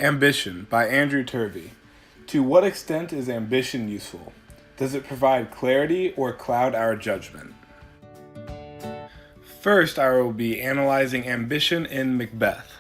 Ambition by Andrew Turvey. To what extent is ambition useful? Does it provide clarity or cloud our judgment? First, I will be analyzing ambition in Macbeth.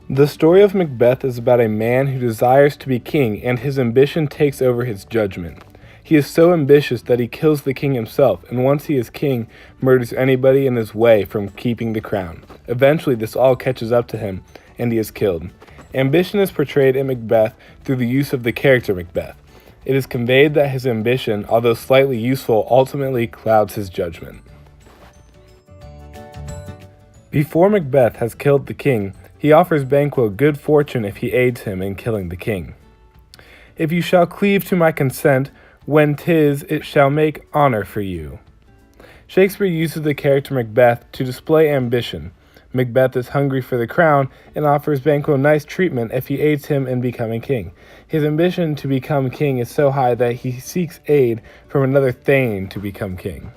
The story of Macbeth is about a man who desires to be king, and his ambition takes over his judgment. He is so ambitious that he kills the king himself, and once he is king, murders anybody in his way from keeping the crown. Eventually, this all catches up to him, and he is killed. Ambition is portrayed in Macbeth through the use of the character Macbeth. It is conveyed that his ambition, although slightly useful, ultimately clouds his judgment. Before Macbeth has killed the king, he offers Banquo good fortune if he aids him in killing the king. If you shall cleave to my consent, when 'tis, it shall make honor for you. Shakespeare uses the character Macbeth to display ambition. Macbeth is hungry for the crown and offers Banquo nice treatment if he aids him in becoming king. His ambition to become king is so high that he seeks aid from another Thane to become king.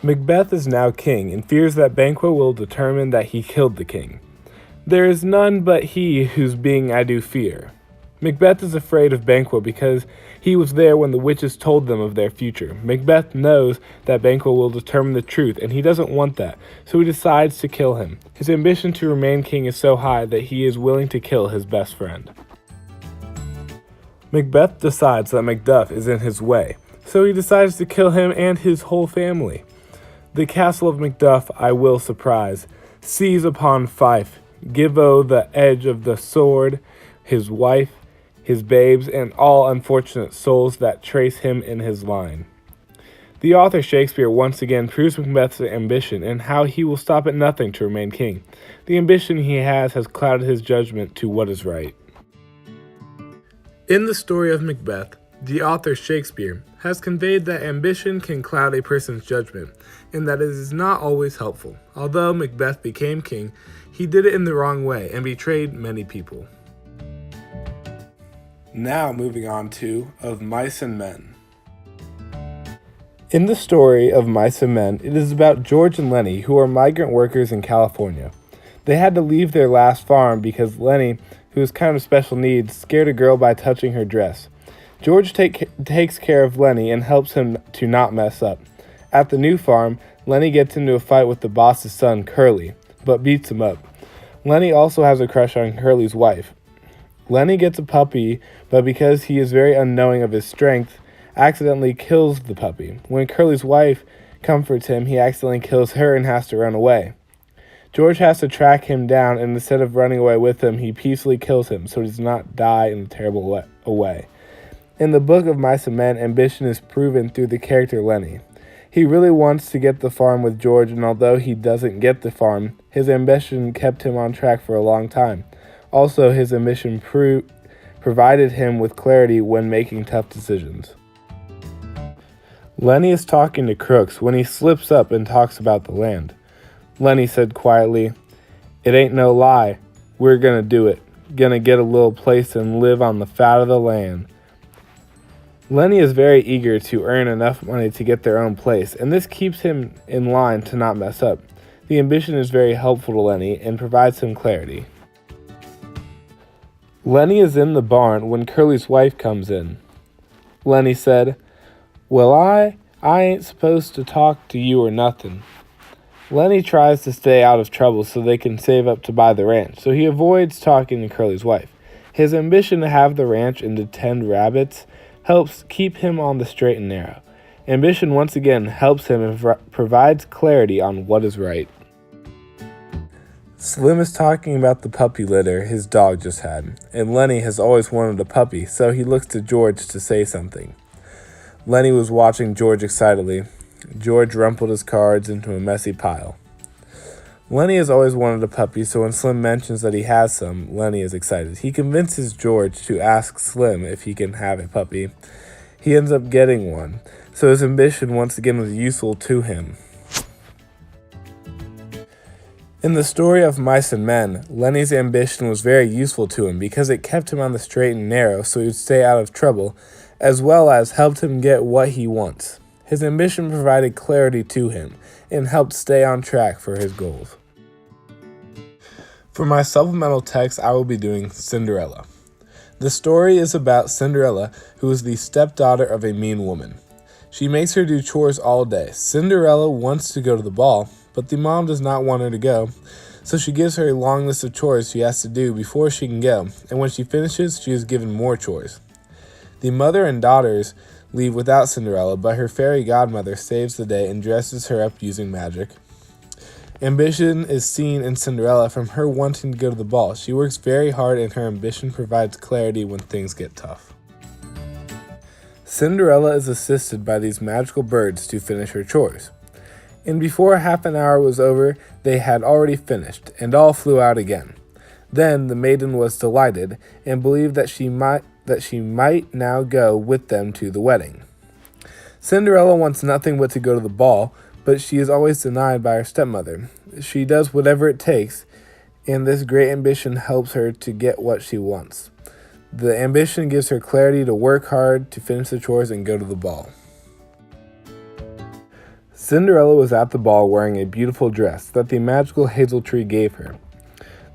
Macbeth is now king and fears that Banquo will determine that he killed the king. There is none but he whose being I do fear. Macbeth is afraid of Banquo because he was there when the witches told them of their future. Macbeth knows that Banquo will determine the truth, and he doesn't want that, so he decides to kill him. His ambition to remain king is so high that he is willing to kill his best friend. Macbeth decides that Macduff is in his way, so he decides to kill him and his whole family. The castle of Macduff I will surprise, seize upon Fife, give o the edge of the sword, his wife, his babes, and all unfortunate souls that trace him in his line. The author Shakespeare once again proves Macbeth's ambition and how he will stop at nothing to remain king. The ambition he has clouded his judgment to what is right. In the story of Macbeth, the author Shakespeare has conveyed that ambition can cloud a person's judgment, and that it is not always helpful. Although Macbeth became king, he did it in the wrong way and betrayed many people. Now moving on to Of Mice and Men. In the story of Mice and Men, it is about George and Lenny, who are migrant workers in California. They had to leave their last farm because Lenny, who is kind of special needs, scared a girl by touching her dress. George takes care of Lenny and helps him to not mess up. At the new farm, Lenny gets into a fight with the boss's son, Curly, but beats him up. Lenny also has a crush on Curly's wife. Lenny gets a puppy, but because he is very unknowing of his strength, accidentally kills the puppy. When Curly's wife comforts him, he accidentally kills her and has to run away. George has to track him down, and instead of running away with him, he peacefully kills him so he does not die in a terrible way. In the book of Mice and Men, ambition is proven through the character Lenny. He really wants to get the farm with George, and although he doesn't get the farm, his ambition kept him on track for a long time. Also, his ambition provided him with clarity when making tough decisions. Lenny is talking to Crooks when he slips up and talks about the land. Lenny said quietly, "It ain't no lie. We're gonna do it. Gonna get a little place and live on the fat of the land." Lenny is very eager to earn enough money to get their own place, and this keeps him in line to not mess up. The ambition is very helpful to Lenny and provides him clarity. Lenny is in the barn when Curly's wife comes in. Lenny said, "Well, I ain't supposed to talk to you or nothing." Lenny tries to stay out of trouble so they can save up to buy the ranch, so he avoids talking to Curly's wife. His ambition to have the ranch and to tend rabbits helps keep him on the straight and narrow. Ambition once again helps him and provides clarity on what is right. Slim is talking about the puppy litter his dog just had, and Lenny has always wanted a puppy, so he looks to George to say something. Lenny was watching George excitedly. George rumpled his cards into a messy pile. Lenny has always wanted a puppy, so when Slim mentions that he has some, Lenny is excited. He convinces George to ask Slim if he can have a puppy. He ends up getting one, so his ambition once again was useful to him. In the story of Mice and Men, Lenny's ambition was very useful to him because it kept him on the straight and narrow so he would stay out of trouble, as well as helped him get what he wants. His ambition provided clarity to him and helped stay on track for his goals. For my supplemental text, I will be doing Cinderella. The story is about Cinderella, who is the stepdaughter of a mean woman. She makes her do chores all day. Cinderella wants to go to the ball, but the mom does not want her to go, so she gives her a long list of chores she has to do before she can go, and when she finishes, she is given more chores. The mother and daughters leave without Cinderella, but her fairy godmother saves the day and dresses her up using magic. Ambition is seen in Cinderella from her wanting to go to the ball. She works very hard and her ambition provides clarity when things get tough. Cinderella is assisted by these magical birds to finish her chores. And before half an hour was over, they had already finished, and all flew out again. Then the maiden was delighted, and believed that she might now go with them to the wedding. Cinderella wants nothing but to go to the ball, but she is always denied by her stepmother. She does whatever it takes, and this great ambition helps her to get what she wants. The ambition gives her clarity to work hard, to finish the chores, and go to the ball. Cinderella was at the ball wearing a beautiful dress that the magical hazel tree gave her.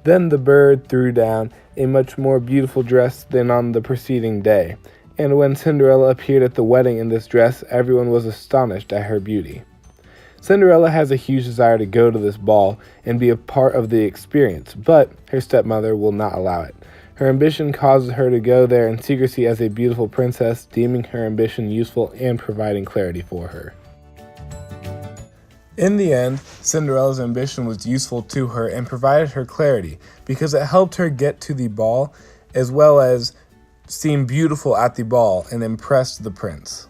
Then the bird threw down a much more beautiful dress than on the preceding day, and when Cinderella appeared at the wedding in this dress, everyone was astonished at her beauty. Cinderella has a huge desire to go to this ball and be a part of the experience, but her stepmother will not allow it. Her ambition causes her to go there in secrecy as a beautiful princess, deeming her ambition useful and providing clarity for her. In the end, Cinderella's ambition was useful to her and provided her clarity because it helped her get to the ball as well as seem beautiful at the ball and impress the prince.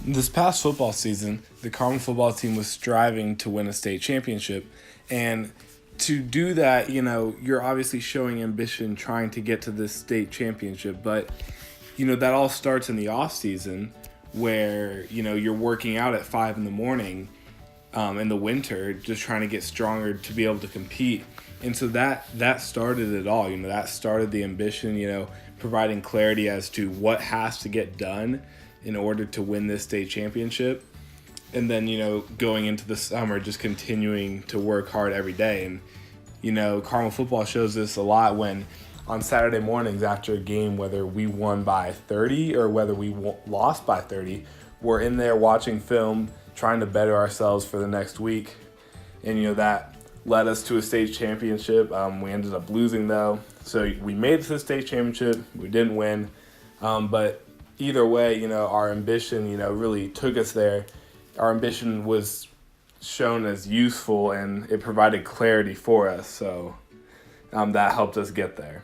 This past football season, the Carmel football team was striving to win a state championship, and to do that, you're obviously showing ambition trying to get to this state championship, but that all starts in the off season where you're working out at 5 a.m. In the winter, just trying to get stronger to be able to compete. And so that started it all. That started the ambition, providing clarity as to what has to get done in order to win this state championship. And then, going into the summer, just continuing to work hard every day. And, Carmel football shows this a lot when on Saturday mornings after a game, whether we won by 30 or whether we lost by 30, we're in there watching film, trying to better ourselves for the next week. And, that led us to a state championship. We ended up losing, though. So we made it to the state championship. We didn't win. But either way, our ambition, really took us there. Our ambition was shown as useful and it provided clarity for us. So that helped us get there.